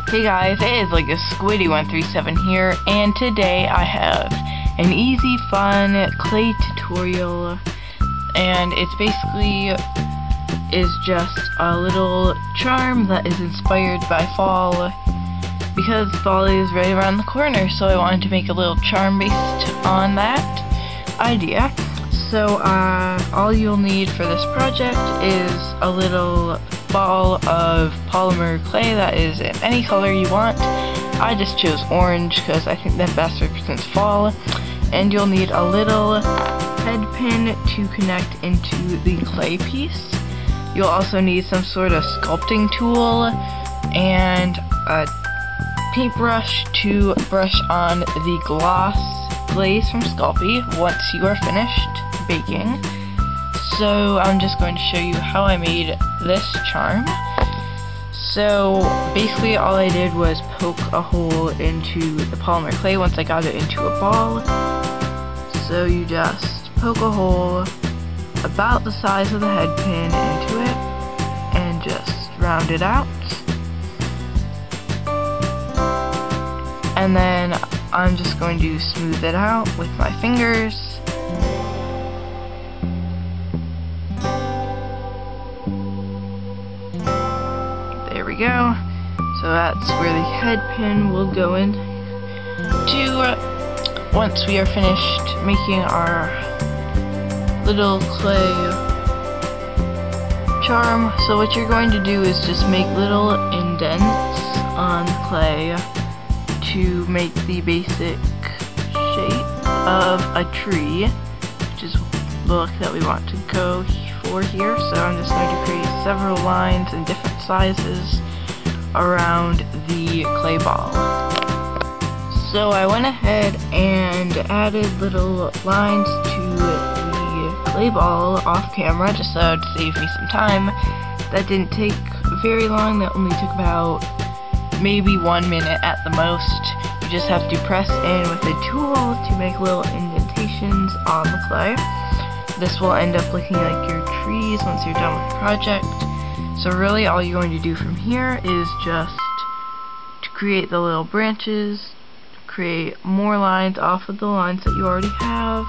Hey guys, it is like a Squiddy137 here, and today I have an easy, fun clay tutorial, and it's basically just a little charm that is inspired by fall, because fall is right around the corner, so I wanted to make a little charm based on that idea. So all you'll need for this project is a little ball of polymer clay that is in any color you want. I just chose orange because I think that best represents fall. And you'll need a little head pin to connect into the clay piece. You'll also need some sort of sculpting tool and a paintbrush to brush on the gloss glaze from Sculpey once you are finished baking. So I'm just going to show you how I made this charm. So basically all I did was poke a hole into the polymer clay once I got it into a ball. So you just poke a hole about the size of the head pin into it and just round it out. And then I'm just going to smooth it out with my fingers. There we go. So that's where the head pin will go in to once we are finished making our little clay charm. So what you're going to do is just make little indents on the clay to make the basic shape of a tree, which is the look that we want to go for here. So I'm just going to create several lines in different sizes around the clay ball. So I went ahead and added little lines to the clay ball off camera just so it would save me some time. That didn't take very long, that only took about maybe 1 minute at the most. You just have to press in with a tool to make little indentations on the clay. This will end up looking like your trees once you're done with the project. So really all you're going to do from here is just to create the little branches, create more lines off of the lines that you already have,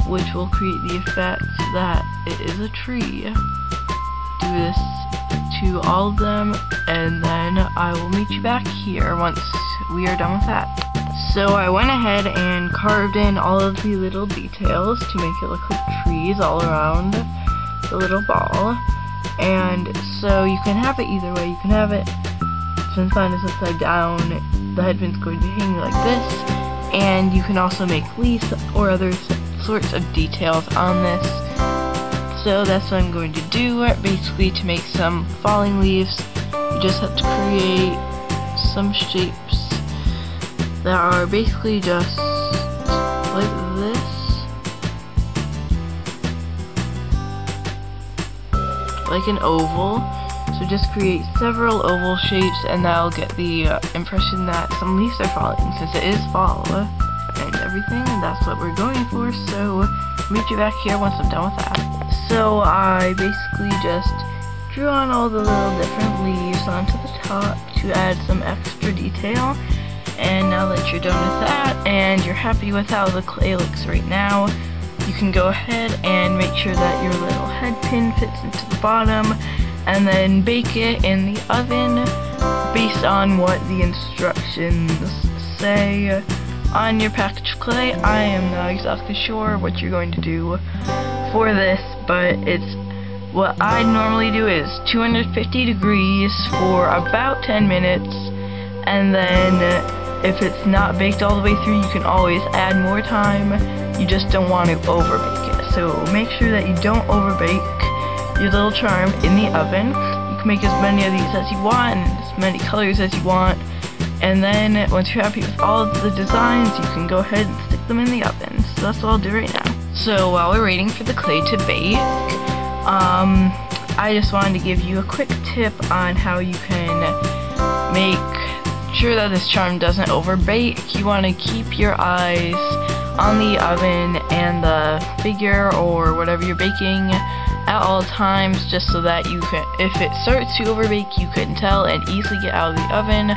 which will create the effect that it is a tree. Do this to all of them, and then I will meet you back here once we are done with that. So I went ahead and carved in all of the little details to make it look like trees all around the little ball. And so you can have it either way. You can have it, since mine is upside down, the head pin's going to be hanging like this, and you can also make leaves or other sorts of details on this. So that's what I'm going to do. Basically, to make some falling leaves, you just have to create some shapes that are basically just like this, like an oval. So just create several oval shapes, and that'll get the impression that some leaves are falling, since it is fall and everything, and that's what we're going for. So meet you back here once I'm done with that. So I basically just drew on all the little different leaves onto the top to add some extra detail. And now that you're done with that and you're happy with how the clay looks right now, you can go ahead and make sure that your little head pin fits into the bottom, and then bake it in the oven based on what the instructions say on your package of clay. I am not exactly sure what you're going to do for this, but what I normally do is 250 degrees for about 10 minutes, and then if it's not baked all the way through, you can always add more time. You just don't want to overbake it. So make sure that you don't overbake your little charm in the oven. You can make as many of these as you want and as many colors as you want. And then once you're happy with all of the designs, you can go ahead and stick them in the oven. So that's what I'll do right now. So while we're waiting for the clay to bake, I just wanted to give you a quick tip on how you can make sure that this charm doesn't overbake. You want to keep your eyes on the oven and the figure or whatever you're baking at all times, just so that you can, if it starts to overbake, you can tell and easily get out of the oven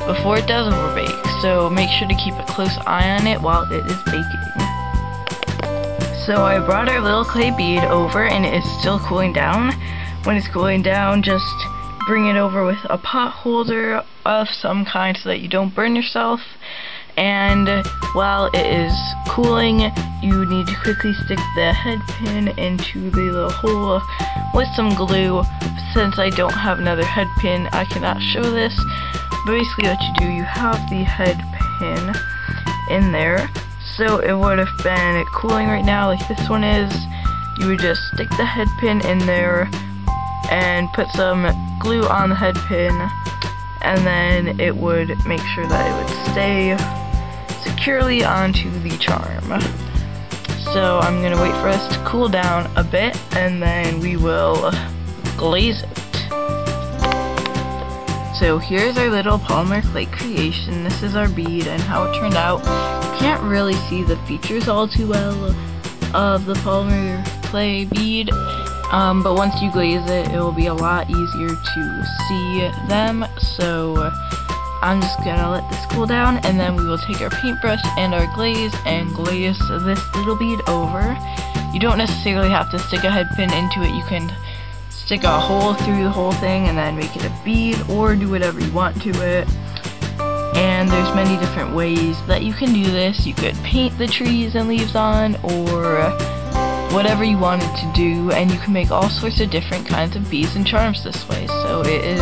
before it does overbake. So make sure to keep a close eye on it while it is baking. So I brought our little clay bead over, and it is still cooling down. When it's cooling down, just bring it over with a pot holder of some kind so that you don't burn yourself. And while it is cooling, you need to quickly stick the head pin into the little hole with some glue. Since I don't have another head pin, I cannot show this. But basically what you do, you have the head pin in there. So it would have been cooling right now like this one is. You would just stick the head pin in there and put some glue on the head pin, and then it would make sure that it would stay securely onto the charm. So I'm gonna wait for us to cool down a bit, and then we will glaze it. So here's our little polymer clay creation. This is our bead and how it turned out. You can't really see the features all too well of the polymer clay bead, but once you glaze it, it will be a lot easier to see them. So I'm just gonna let this cool down, and then we will take our paintbrush and our glaze and glaze this little bead over. You don't necessarily have to stick a head pin into it. You can stick a hole through the whole thing and then make it a bead, or do whatever you want to it. And there's many different ways that you can do this. You could paint the trees and leaves on, or whatever you wanted to do, and you can make all sorts of different kinds of beads and charms this way. So it is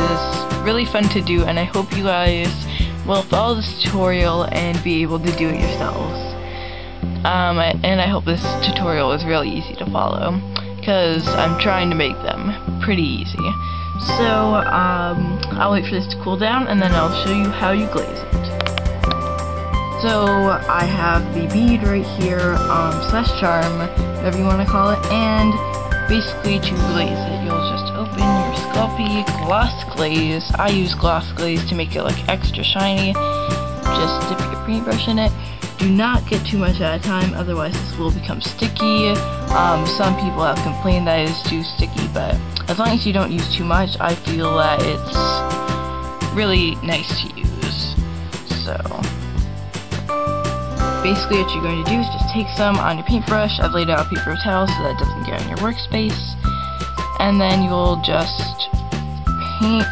really fun to do, and I hope you guys will follow this tutorial and be able to do it yourselves. And I hope this tutorial is really easy to follow, because I'm trying to make them pretty easy. So I'll wait for this to cool down, and then I'll show you how you glaze it. So I have the bead right here, slash charm, whatever you want to call it, and basically to glaze it, you'll just open your Sculpey gloss glaze. I use gloss glaze to make it look extra shiny. Just dip your paintbrush in it. Do not get too much at a time, otherwise this will become sticky. Some people have complained that it is too sticky, but as long as you don't use too much, I feel that it's really nice to use. So basically what you're going to do is just take some on your paintbrush. I've laid out a paper towel so that it doesn't get on your workspace. And then you'll just paint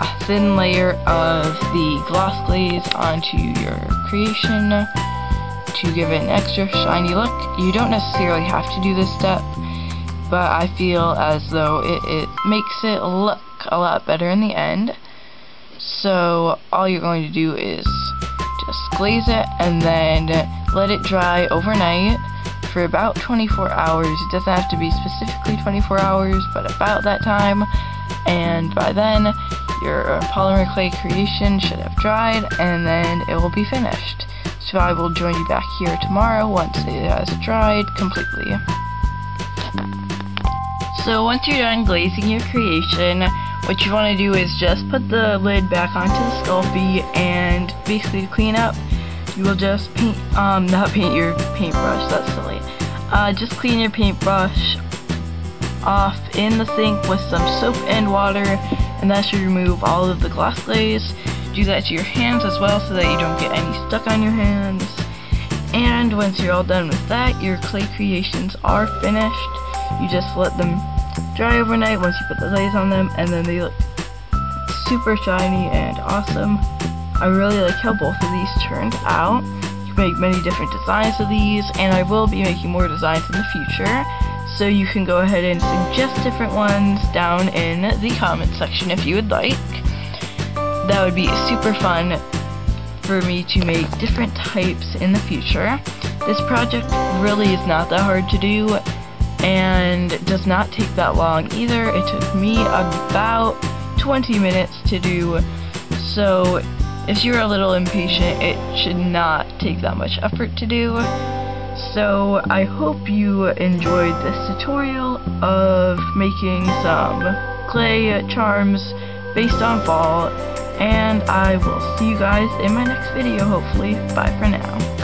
a thin layer of the gloss glaze onto your creation to give it an extra shiny look. You don't necessarily have to do this step, but I feel as though it makes it look a lot better in the end. So all you're going to do is just glaze it and then let it dry overnight for about 24 hours. It doesn't have to be specifically 24 hours, but about that time. And by then, your polymer clay creation should have dried, and then it will be finished. So I will join you back here tomorrow once it has dried completely. So once you're done glazing your creation, what you want to do is just put the lid back onto the Sculpey, and basically to clean up, you will just paint, not paint your paintbrush, that's silly. Just clean your paintbrush off in the sink with some soap and water, and that should remove all of the gloss glaze. Do that to your hands as well so that you don't get any stuck on your hands. And once you're all done with that, your clay creations are finished. You just let them dry overnight once you put the glaze on them, and then they look super shiny and awesome. I really like how both of these turned out. You can make many different designs of these, and I will be making more designs in the future. So you can go ahead and suggest different ones down in the comment section if you would like. That would be super fun for me to make different types in the future. This project really is not that hard to do, and does not take that long either. It took me about 20 minutes to do, so if you're a little impatient, it should not take that much effort to do. So I hope you enjoyed this tutorial of making some clay charms based on fall, and I will see you guys in my next video, hopefully. Bye for now.